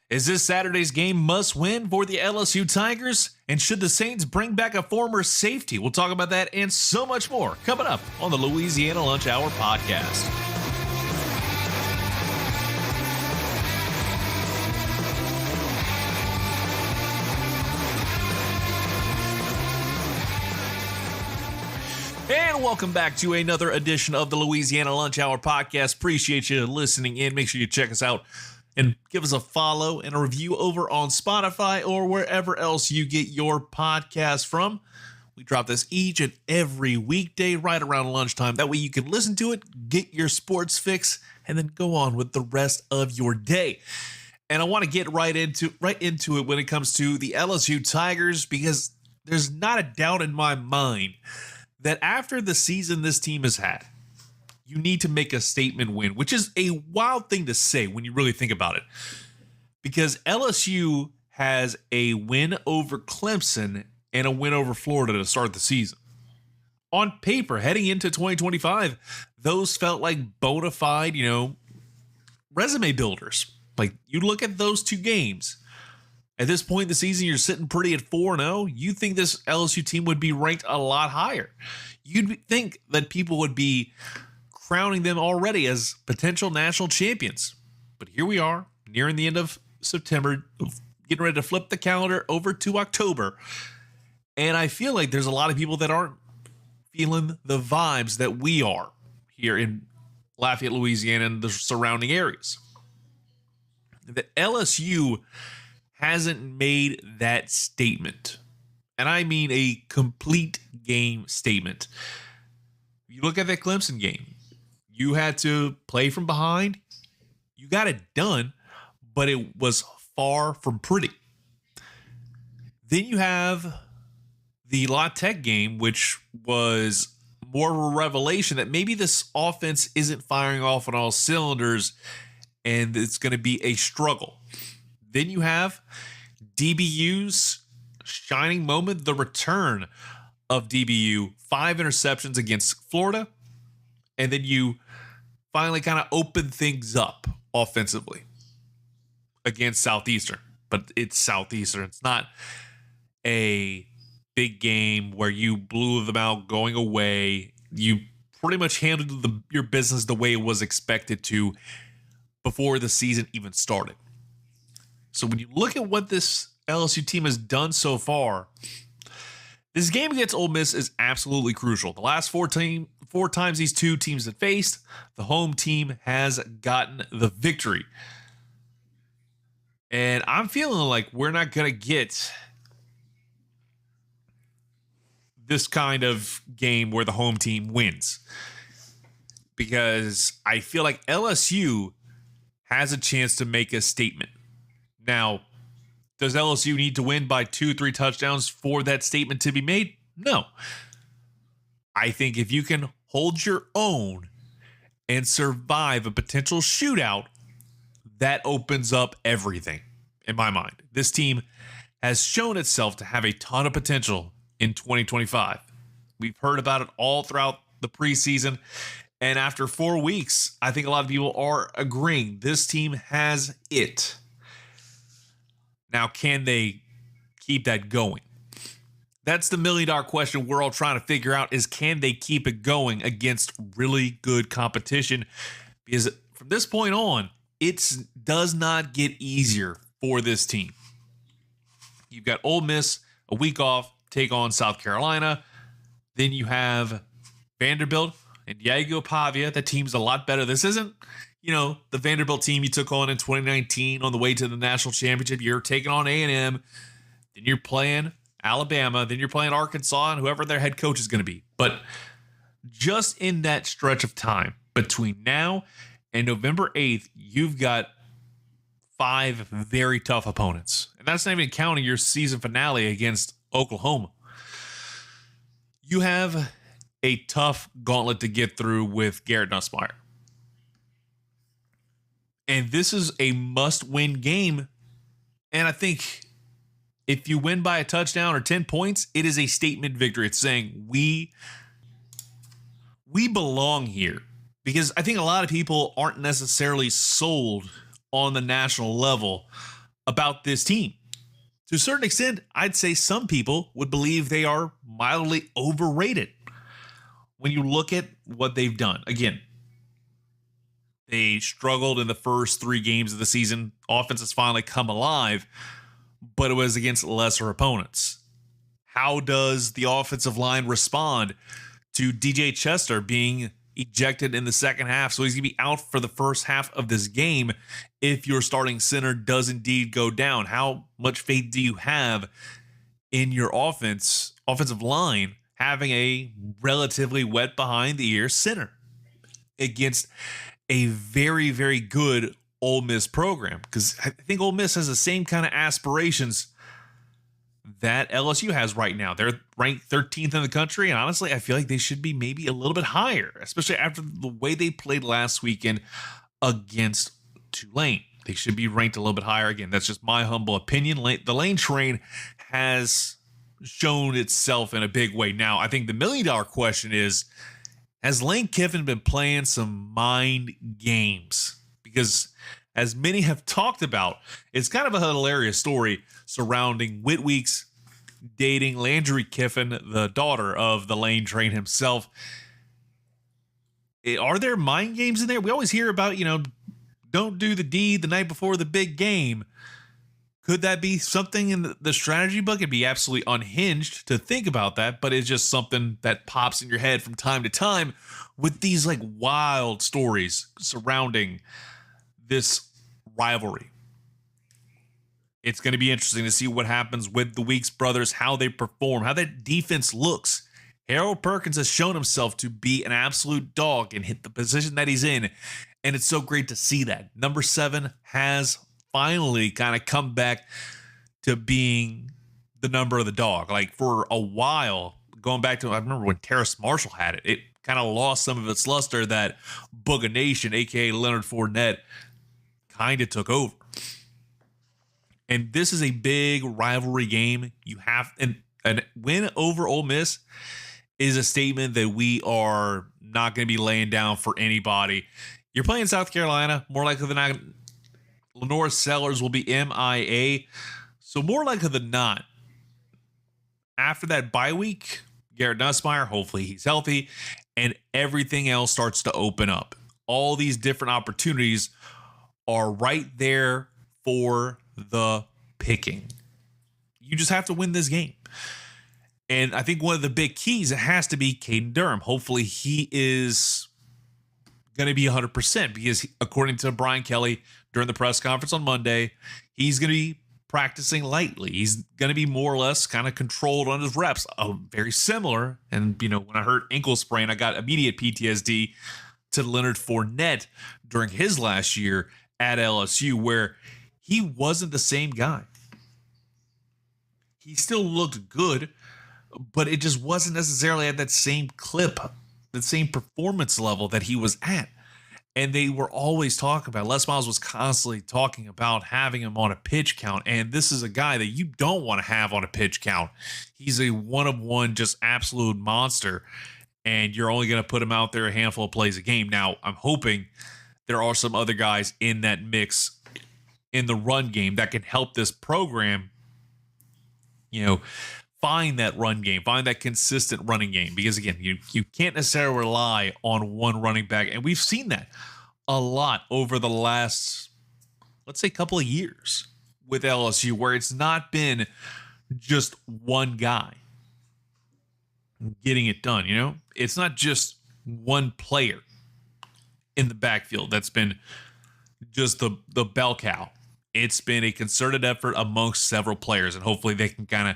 Is this Saturday's game must win for the LSU Tigers? And should the Saints bring back a former safety? We'll talk about that and so much more coming up on the Louisiana Lunch Hour podcast. And welcome back to another edition of the Louisiana Lunch Hour podcast. Appreciate you listening in. Make sure you check us out and give us a follow and a review over on Spotify or wherever else you get your podcast from. We drop this each and every weekday right around lunchtime. That way you can listen to it, get your sports fix, and then go on with the rest of your day. And I want to get right into it when it comes to the LSU Tigers, because there's not a doubt in my mind that after the season this team has had, you need to make a statement win, which is a wild thing to say when you really think about it. Because LSU has a win over Clemson and a win over Florida to start the season. On paper, heading into 2025, those felt like bona fide, resume builders. Like, you look at those two games. At this point in the season, you're sitting pretty at 4-0. You think this LSU team would be ranked a lot higher. You'd think that people would be crowning them already as potential national champions. But here we are, nearing the end of September, getting ready to flip the calendar over to October. And I feel like there's a lot of people that aren't feeling the vibes that we are here in Lafayette, Louisiana, and the surrounding areas. The LSU hasn't made that statement. And I mean a complete game statement. You look at that Clemson game. You had to play from behind. You got it done, but it was far from pretty. Then you have the La Tech game, which was more of a revelation that maybe this offense isn't firing off on all cylinders and it's going to be a struggle. Then you have DBU's shining moment, the return of DBU, 5 interceptions against Florida. And then you finally kind of open things up offensively against Southeastern. But it's Southeastern. It's not a big game where you blew them out going away. You pretty much handled your business the way it was expected to before the season even started. So when you look at what this LSU team has done so far, this game against Ole Miss is absolutely crucial. The last four times these two teams have faced, the home team has gotten the victory. And I'm feeling like we're not going to get this kind of game where the home team wins. Because I feel like LSU has a chance to make a statement. Now, does LSU need to win by 2-3 touchdowns for that statement to be made? No. I think if you can hold your own and survive a potential shootout, that opens up everything in my mind. This team has shown itself to have a ton of potential in 2025. We've heard about it all throughout the preseason. And after 4 weeks, I think a lot of people are agreeing this team has it. Now, can they keep that going? That's the $1 million question we're all trying to figure out is, can they keep it going against really good competition? Because from this point on, it does not get easier for this team. You've got Ole Miss, a week off, take on South Carolina. Then you have Vanderbilt and Diego Pavia. That team's a lot better. This isn't, the Vanderbilt team you took on in 2019 on the way to the national championship. You're taking on A&M. Then you're playing Alabama. Then you're playing Arkansas and whoever their head coach is going to be. But just in that stretch of time between now and November 8th, you've got 5 very tough opponents. And that's not even counting your season finale against Oklahoma. You have a tough gauntlet to get through with Garrett Nussmeier. And this is a must-win game. And I think if you win by a touchdown or 10 points, it is a statement victory. It's saying we belong here. Because I think a lot of people aren't necessarily sold on the national level about this team. To a certain extent, I'd say some people would believe they are mildly overrated. When you look at what they've done, again, they struggled in the first 3 games of the season. Offense has finally come alive, but it was against lesser opponents. How does the offensive line respond to DJ Chester being ejected in the second half? So he's going to be out for the first half of this game if your starting center does indeed go down. How much faith do you have in your offensive line having a relatively wet behind the ear center against a very, very good Ole Miss program? Because I think Ole Miss has the same kind of aspirations that LSU has right now. They're ranked 13th in the country, and honestly, I feel like they should be maybe a little bit higher, especially after the way they played last weekend against Tulane. They should be ranked a little bit higher. Again, that's just my humble opinion. The Lane train has shown itself in a big way. Now, I think the $1 million question is, has Lane Kiffin been playing some mind games? Because as many have talked about, it's kind of a hilarious story surrounding Whitweeks dating Landry Kiffin, the daughter of the Lane train himself. Are there mind games in there? We always hear about, don't do the deed the night before the big game. Could that be something in the strategy book? It'd be absolutely unhinged to think about that, but it's just something that pops in your head from time to time with these wild stories surrounding this rivalry. It's going to be interesting to see what happens with the Weeks brothers, how they perform, how that defense looks. Harold Perkins has shown himself to be an absolute dog and hit the position that he's in, and it's so great to see that. Number 7 has finally kind of come back to being the number of the dog. For a while, going back to, I remember when Terrace Marshall had it kind of lost some of its luster that Booga Nation, aka Leonard Fournette, kind of took over. And this is a big rivalry game. You have and win over Ole Miss is a statement that we are not going to be laying down for anybody. You're playing South Carolina, more likely than not. Lenore Sellers will be MIA. So more likely than not, after that bye week, Garrett Nussmeier, hopefully he's healthy, and everything else starts to open up. All these different opportunities are right there for the picking. You just have to win this game. And I think one of the big keys, it has to be Caden Durham. Hopefully he is going to be 100% because according to Brian Kelly during the press conference on Monday, he's going to be practicing lightly. He's going to be more or less kind of controlled on his reps. Very similar. And, when I heard ankle sprain, I got immediate PTSD to Leonard Fournette during his last year at LSU, where he wasn't the same guy. He still looked good, but it just wasn't necessarily at that same clip, the same performance level that he was at. And they were always talking about, Les Miles was constantly talking about having him on a pitch count. And this is a guy that you don't want to have on a pitch count. He's a one-of-one, just absolute monster. And you're only going to put him out there a handful of plays a game. Now, I'm hoping there are some other guys in that mix in the run game that can help this program, find that run game, find that consistent running game. Because again, you can't necessarily rely on one running back. And we've seen that a lot over the last, let's say, couple of years with LSU, where it's not been just one guy getting it done. It's not just one player in the backfield that's been just the bell cow. It's been a concerted effort amongst several players, and hopefully they can kind of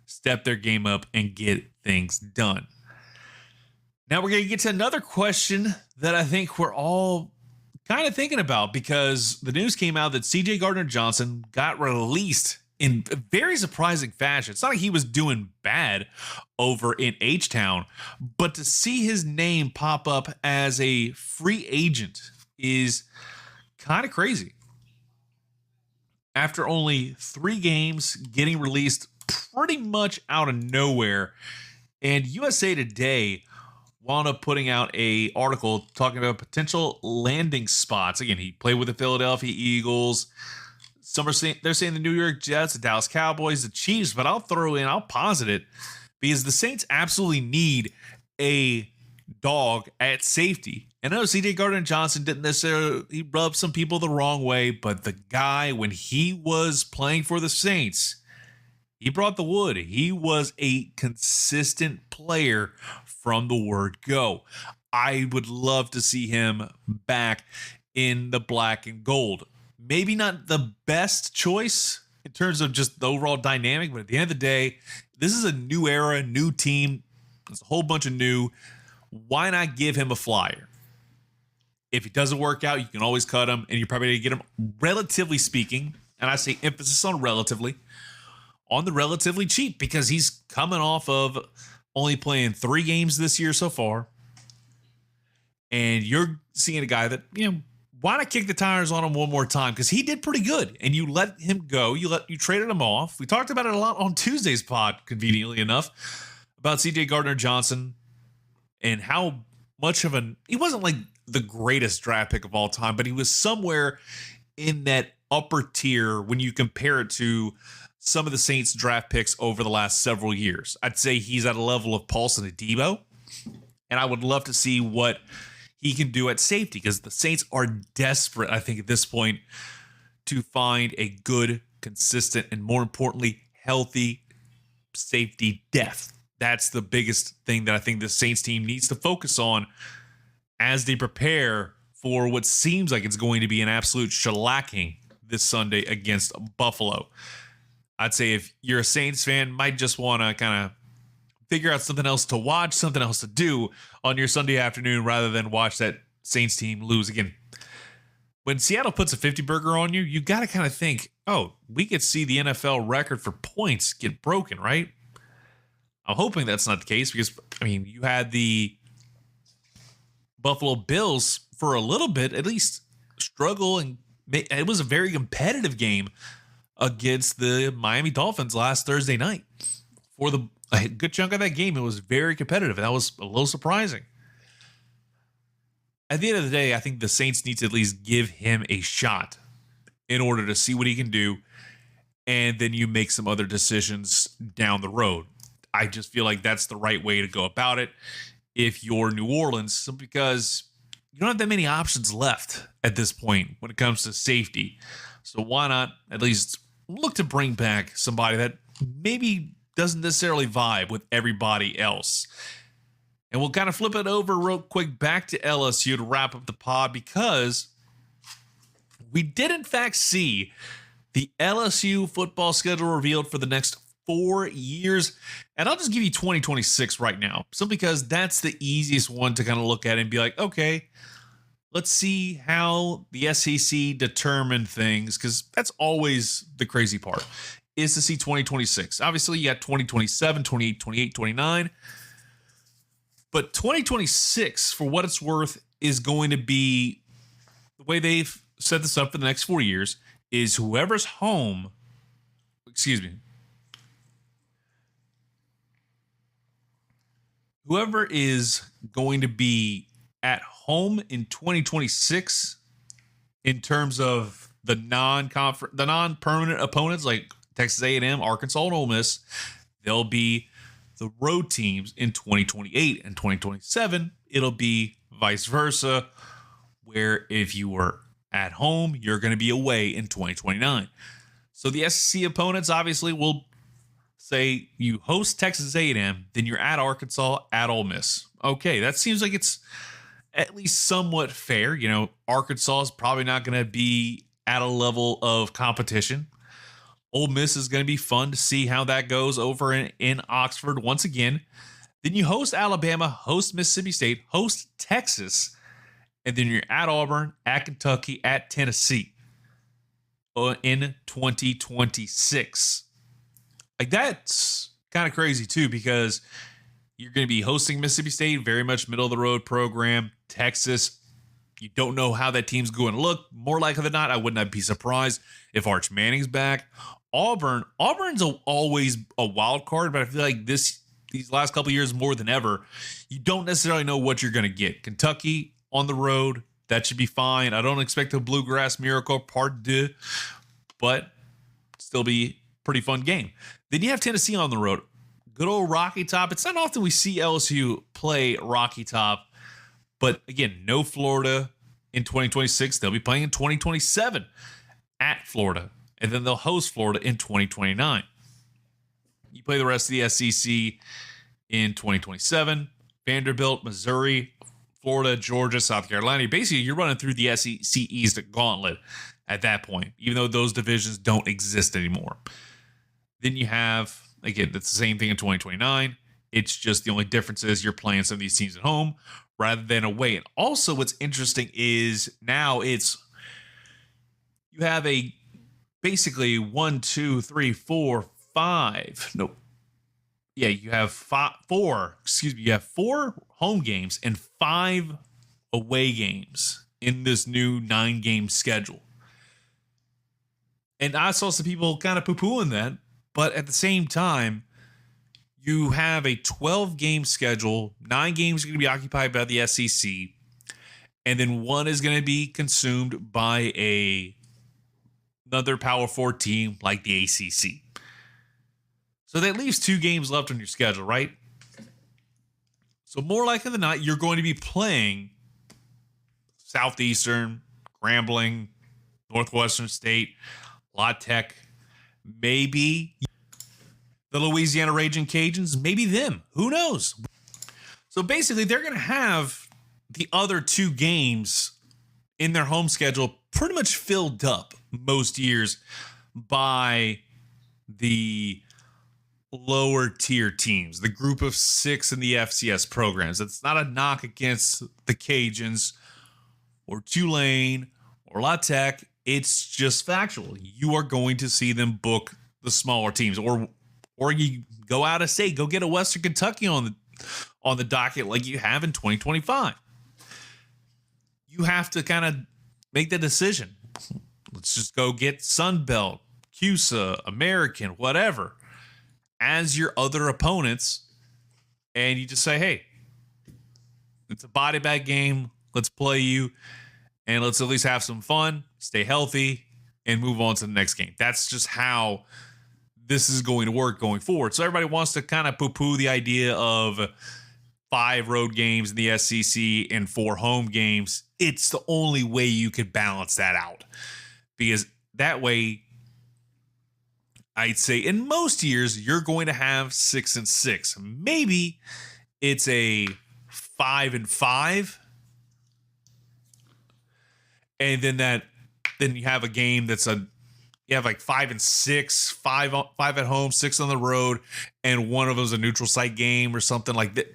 step their game up and get things done. Now we're going to get to another question that I think we're all kind of thinking about, because the news came out that CJ Gardner-Johnson got released in a very surprising fashion. It's not like he was doing bad over in H-Town, but to see his name pop up as a free agent is kind of crazy. After only 3 games, getting released pretty much out of nowhere. And USA Today wound up putting out an article talking about potential landing spots. Again, he played with the Philadelphia Eagles. Some are saying they're saying the New York Jets, the Dallas Cowboys, the Chiefs, but I'll posit it because the Saints absolutely need a dog at safety. And I know CJ Gardner-Johnson didn't necessarily, he rubbed some people the wrong way, but the guy, when he was playing for the Saints, he brought the wood. He was a consistent player from the word go. I would love to see him back in the black and gold. Maybe not the best choice in terms of just the overall dynamic, but at the end of the day, this is a new era, new team. There's a whole bunch of new. Why not give him a flyer? If it doesn't work out, you can always cut him, and you're probably going to get him, relatively speaking, and I say emphasis on relatively, on the relatively cheap, because he's coming off of only playing 3 games this year so far. And you're seeing a guy that, why not kick the tires on him one more time? Because he did pretty good, and you let him go. You traded him off. We talked about it a lot on Tuesday's pod, conveniently enough, about CJ Gardner-Johnson and how much of he wasn't like the greatest draft pick of all time, but he was somewhere in that upper tier when you compare it to some of the Saints draft picks over the last several years. I'd say he's at a level of Paulson and Debo, and I would love to see what he can do at safety, because the Saints are desperate, I think, at this point, to find a good, consistent, and more importantly, healthy safety depth. That's the biggest thing that I think the Saints team needs to focus on as they prepare for what seems like it's going to be an absolute shellacking this Sunday against Buffalo. I'd say if you're a Saints fan, might just want to kind of figure out something else to watch, something else to do on your Sunday afternoon rather than watch that Saints team lose again. When Seattle puts a 50 burger on you, you got to kind of think, oh, we could see the NFL record for points get broken, right? I'm hoping that's not the case because, you had the Buffalo Bills for a little bit, at least struggle, and it was a very competitive game against the Miami Dolphins last Thursday night. For a good chunk of that game, it was very competitive. That was a little surprising. At the end of the day, I think the Saints need to at least give him a shot in order to see what he can do, and then you make some other decisions down the road. I just feel like that's the right way to go about it if you're New Orleans, because you don't have that many options left at this point when it comes to safety. So why not at least look to bring back somebody that maybe doesn't necessarily vibe with everybody else. And we'll kind of flip it over real quick back to LSU to wrap up the pod, because we did in fact see the LSU football schedule revealed for the next 4 years. And I'll just give you 2026 right now, simply because that's the easiest one to kind of look at and be like, okay, let's see how the SEC determined things, because that's always the crazy part, is to see 2026. Obviously, you got 2027, 28, 28, 29. But 2026, for what it's worth, is going to be the way they've set this up for the next 4 years is whoever's home, whoever is going to be at home in 2026 in terms of the non-permanent opponents like Texas A&M, Arkansas, and Ole Miss, they'll be the road teams in 2028 and 2027. It'll be vice versa, where if you were at home, you're going to be away in 2029. So the SEC opponents obviously will say you host Texas A&M, then you're at Arkansas, at Ole Miss. Okay, that seems like it's at least somewhat fair. Arkansas is probably not going to be at a level of competition. Ole Miss is going to be fun to see how that goes over in Oxford once again. Then you host Alabama, host Mississippi State, host Texas, and then you're at Auburn, at Kentucky, at Tennessee in 2026. Like, that's kind of crazy too, because you're going to be hosting Mississippi State, very much middle of the road program. Texas, you don't know how that team's going to look. More likely than not, I would not be surprised if Arch Manning's back. Auburn's always a wild card, but I feel like these last couple of years more than ever, you don't necessarily know what you're going to get. Kentucky on the road, that should be fine. I don't expect a Bluegrass Miracle Part 2, but still be pretty fun game. Then you have Tennessee on the road. Good old Rocky Top. It's not often we see LSU play Rocky Top, but again, no Florida in 2026. They'll be playing in 2027 at Florida, and then they'll host Florida in 2029. You play the rest of the SEC in 2027. Vanderbilt, Missouri, Florida, Georgia, South Carolina. Basically, you're running through the SEC East gauntlet at that point, even though those divisions don't exist anymore. Then you have, again, that's the same thing in 2029. It's just the only difference is you're playing some of these teams at home rather than away. And also what's interesting is now it's, you have a basically 1, 2, 3, 4, 5. Nope. Yeah, you have four home games and 5 away games in this new 9-game schedule. And I saw some people kind of poo-pooing that, but at the same time, you have a 12-game schedule. 9 games are going to be occupied by the SEC, and then 1 is going to be consumed by another Power 4 team like the ACC. So that leaves 2 games left on your schedule, right? So more likely than not, you're going to be playing Southeastern, Grambling, Northwestern State, La Tech, maybe the Louisiana Raging Cajuns, maybe them. Who knows? So basically, they're going to have the other 2 games in their home schedule pretty much filled up most years by the lower tier teams, the group of 6 in the FCS programs. It's not a knock against the Cajuns or Tulane or La Tech. It's just factual. You are going to see them book the smaller teams, or you go out of state, go get a Western Kentucky on the docket like you have in 2025. You have to kind of make the decision. Let's just go get Sunbelt, CUSA, American, whatever, as your other opponents, and you just say, hey, it's a body bag game. Let's play you, and let's at least have some fun, stay healthy, and move on to the next game. That's just how this is going to work going forward. So everybody wants to kind of poo-poo the idea of 5 road games in the SEC and 4 home games. It's the only way you could balance that out, because that way, I'd say in most years, you're going to have 6 and 6. Maybe it's a 5 and 5. And then you have a game that's you have like 5 and 6, 5 at home, 6 on the road, and one of them is a neutral site game or something like that.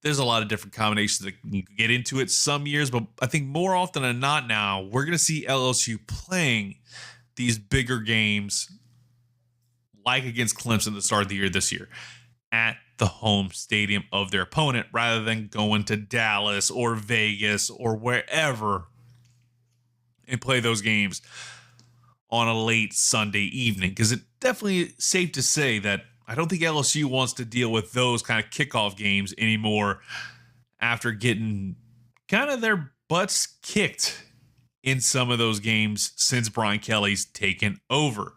There's a lot of different combinations that you can get into it some years, but I think more often than not now, we're going to see LSU playing these bigger games like against Clemson at the start of the year this year at the home stadium of their opponent rather than going to Dallas or Vegas or wherever and play those games on a late Sunday evening, because it's definitely safe to say that I don't think LSU wants to deal with those kind of kickoff games anymore after getting kind of their butts kicked in some of those games since Brian Kelly's taken over.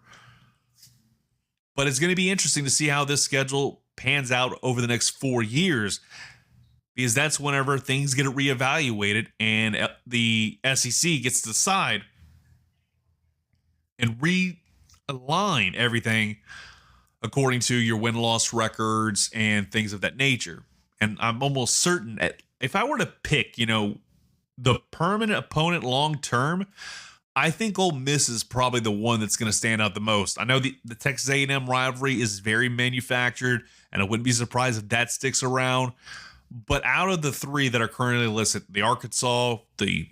But it's going to be interesting to see how this schedule pans out over the next 4 years, because that's whenever things get reevaluated and the SEC gets to decide and realign everything according to your win-loss records and things of that nature. And I'm almost certain that if I were to pick, the permanent opponent long-term, I think Ole Miss is probably the one that's going to stand out the most. I know the Texas A&M rivalry is very manufactured, and I wouldn't be surprised if that sticks around. But out of the 3 that are currently listed, the Arkansas, the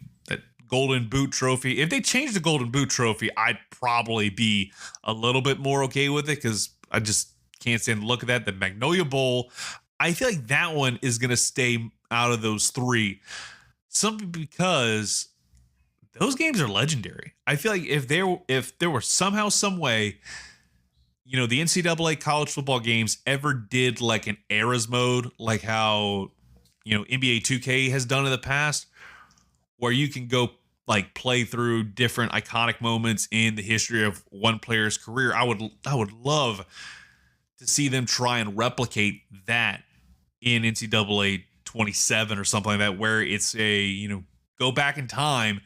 Golden Boot Trophy, if they change the Golden Boot Trophy, I'd probably be a little bit more okay with it, because I just can't stand the look of that. The Magnolia Bowl, I feel like that one is going to stay out of those 3. Simply because those games are legendary. I feel like if there were somehow, some way, the NCAA college football games ever did like an eras mode, like how, NBA 2K has done in the past, where you can go like play through different iconic moments in the history of one player's career. I would love to see them try and replicate that in NCAA 27 or something like that, where it's go back in time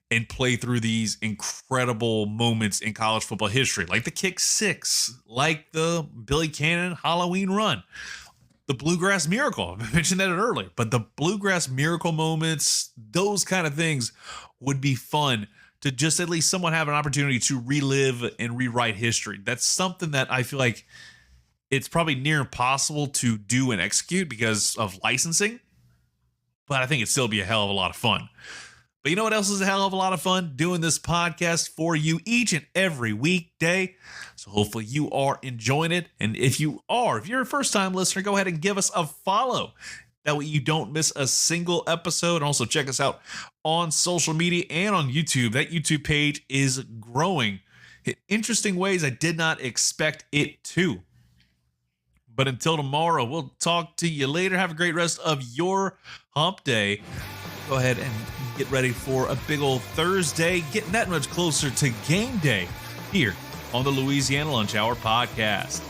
and play through these incredible moments in college football history, like the kick six, like the Billy Cannon Halloween run, the Bluegrass Miracle. I mentioned that earlier, but the Bluegrass Miracle moments, those kind of things would be fun to just at least somewhat have an opportunity to relive and rewrite history. That's something that I feel like it's probably near impossible to do and execute because of licensing, but I think it'd still be a hell of a lot of fun. But you know what else is a hell of a lot of fun? Doing this podcast for you each and every weekday. So hopefully you are enjoying it. And if you're a first-time listener, go ahead and give us a follow. That way you don't miss a single episode. And also check us out on social media and on YouTube. That YouTube page is growing in interesting ways I did not expect it to. But until tomorrow, we'll talk to you later. Have a great rest of your hump day. Go ahead and get ready for a big old Thursday, getting that much closer to game day here on the Louisiana Lunch Hour podcast.